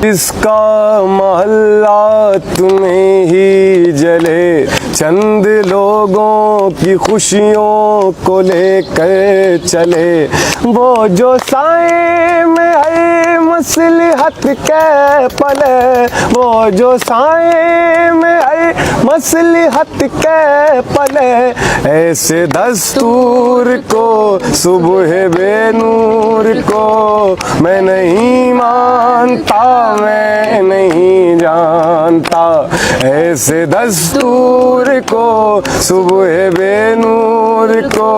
इसका मोहल्ला तुम्हें ही जले, चंद लोगों की खुशियों को लेकर चले। वो जो साए में है मसलहत के पले, वो जो साए में है मसलहत के पले। ऐसे दस्तूर को सुबह बेनूर को मैं नहीं मानता, मैं नहीं जानता। ऐसे दस्तूर को सुबह बेनूर को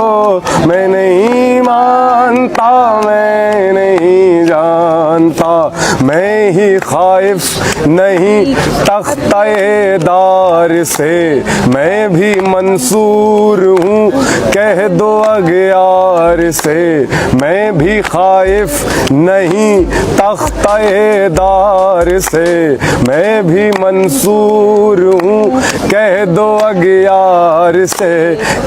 मैं नहीं मानता, मैं नहीं जानता। मैं ही खाइफ नहीं तख्ते दार से, मैं भी मंसूर हूँ कह दो अगयार से। मैं भी खाइफ नहीं तख्ते दार से, मैं भी मंसूर हूँ कह दो अगयार से।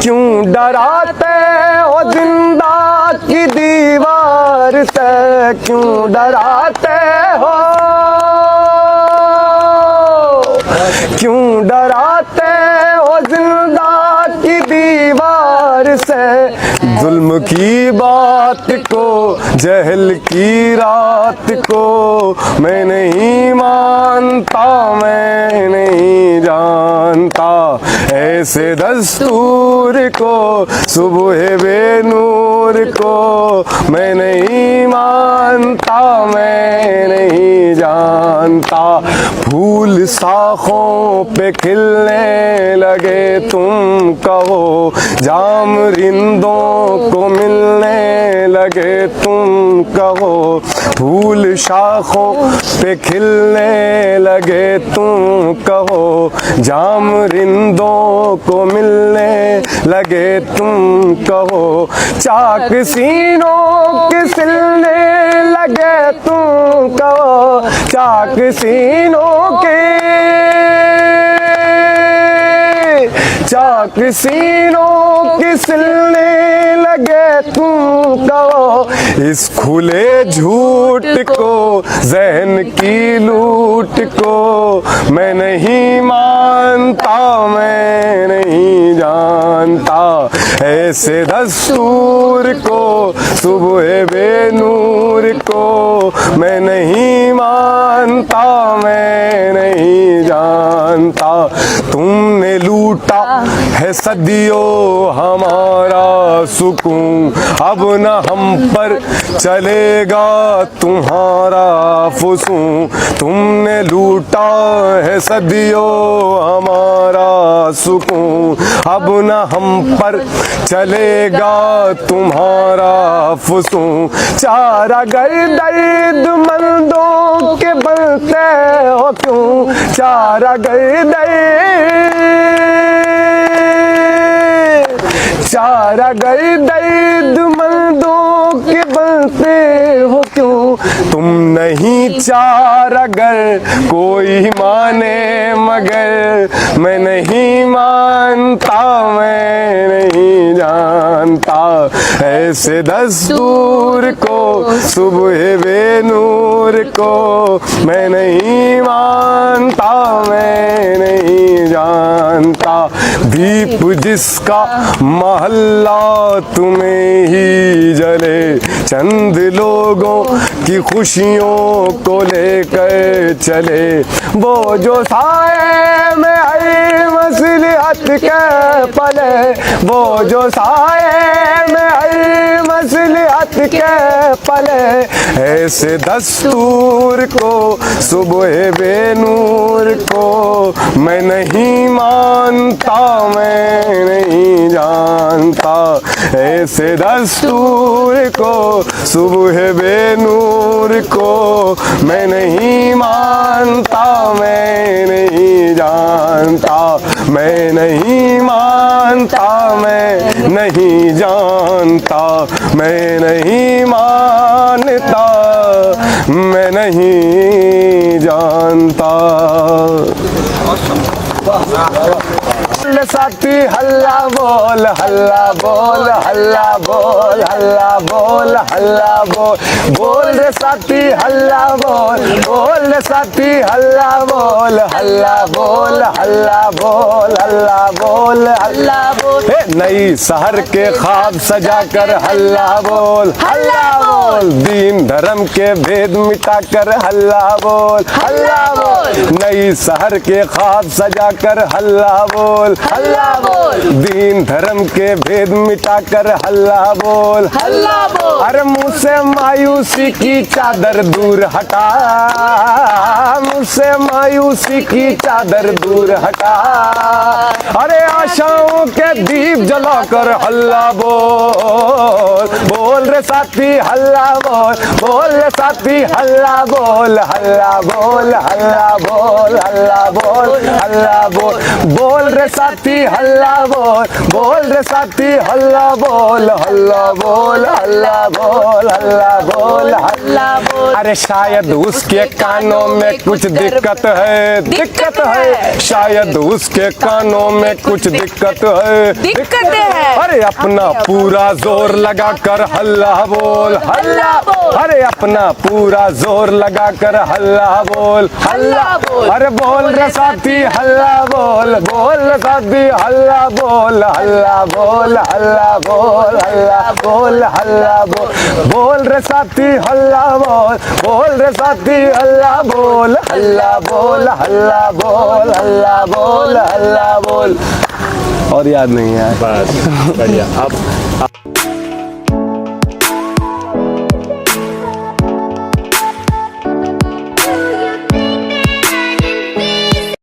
क्यों डराते हो जिंदा की दीवार से, क्यों डराते हो, क्यों डराते हो जिंदा की दीवार से। जुल्म की बात को, जहल की रात को मैं नहीं मानता, मैं नहीं जानता। ऐसे दस्तूर को सुबह बेनूर को मैं नहीं मानता, मैं नहीं जानता। फूल शाखों पे खिलने लगे तुम कहो, जाम रिंदों को मिलने लगे तुम कहो। फूल शाखों पे खिलने लगे तुम कहो, जाम रिंदों को मिलने लगे तुम कहो। चाक सीनों के सिलने लगे तुम कहो, चाक सीनों के, चाक सीनों के सिलने लगे तुम कहो। इस खुले झूठ को, जहन की लूट को मैं नहीं मानता, मैं नहीं जानता। ऐसे दस्तूर को सुबह बेनूर को मैं नहीं मानता, मैं नहीं जानता। तुमने लूटा है सदियों हमारा सुकून, अब न हम पर चलेगा तुम्हारा फुसूं। तुमने लूटा है सदियों हमारा सुकून, अब न हम पर चलेगा तुम्हारा फुसूं। चारा गर दर्द मंदों के बनते हो क्यों, चारा गर दर्द, चारा गर दर्द मंदों के बनते हो क्यों। तुम नहीं चारा गर कोई माने मगर मैं नहीं मानता, मैं नहीं जानता। ऐसे दस्तूर को सुबह बेनूर को मैं नहीं मानता, मैं नहीं जानता। दीप जिसका महल्ला तुम्हें ही जले, चंद लोगों की खुशियों को लेकर चले। वो जो साए में है मसलहत के पले, वो जो साए में है मसलहत के पले। ऐसे दस्तूर को सुबह बेनूर को मैं नहीं मानता, मैं नहीं जानता। ऐसे दस्तूर को सुबह बेनूर को मैं नहीं मानता, मैं नहीं जानता। मैं नहीं मानता, मैं नहीं जानता। मैं नहीं मानता, मैं नहीं जानता। बोल रे साथी हल्ला बोल, हल्ला बोल, हल्ला बोल, हल्ला बोल, हल्ला बोल, बोल रे साथी हल्ला बोल, बोल रे साथी हल्ला बोल, हल्ला बोल, हल्ला बोल, हल्ला बोल, हल्ला बोल। हे नई शहर के ख्वाब सजा कर हल्ला बोल, हल्ला बोल, दीन धर्म के भेद मिटा कर हल्ला बोल, हल्ला बोल, नई शहर के ख्वाब सजा कर हल्ला बोल, हल्ला बोल, दीन धर्म के भेद मिटा कर हल्ला बोल, हल्ला बोल। अरे मुँह से मायूसी की चादर दूर हटा, मुँह से मायूसी की चादर दूर हटा, अरे आशाओं के दीप जलाकर हल्ला बोल, बोल रे साथी हल्ला बोल, बोल रे साथी हल्ला बोल, हल्ला बोल, हल्ला बोल, हल्ला बोल, हल्ला बोल, बोल रे साथी हल्ला बोल, बोल रे साथी हल्ला बोल, हल्ला बोल, हल्ला बोल, हल्ला बोल, हल्ला बोल। अरे शायद उसके कानों में कुछ दिक्कत है, दिक्कत है, शायद उसके कानों में कुछ दिक्कत है, दिक्कत है। अरे अपना पूरा जोर लगा कर हल्ला बोल, हल्ला बोल, अरे अपना पूरा जोर लगा कर हल्ला बोल, हल्ला बोल, अरे बोल रे साथी हल्ला बोल, बोल रे साथी हल्ला बोल, हल्ला बोल, हल्ला बोल, हल्ला बोल, हल्ला बोल, बोल रे साथी हल्ला बोल, बोल रे साथी हल्ला बोल, हल्ला बोल, हल्ला बोल, हल्ला बोल, हल्ला बोल। और याद नहीं है। बस बढ़िया। अब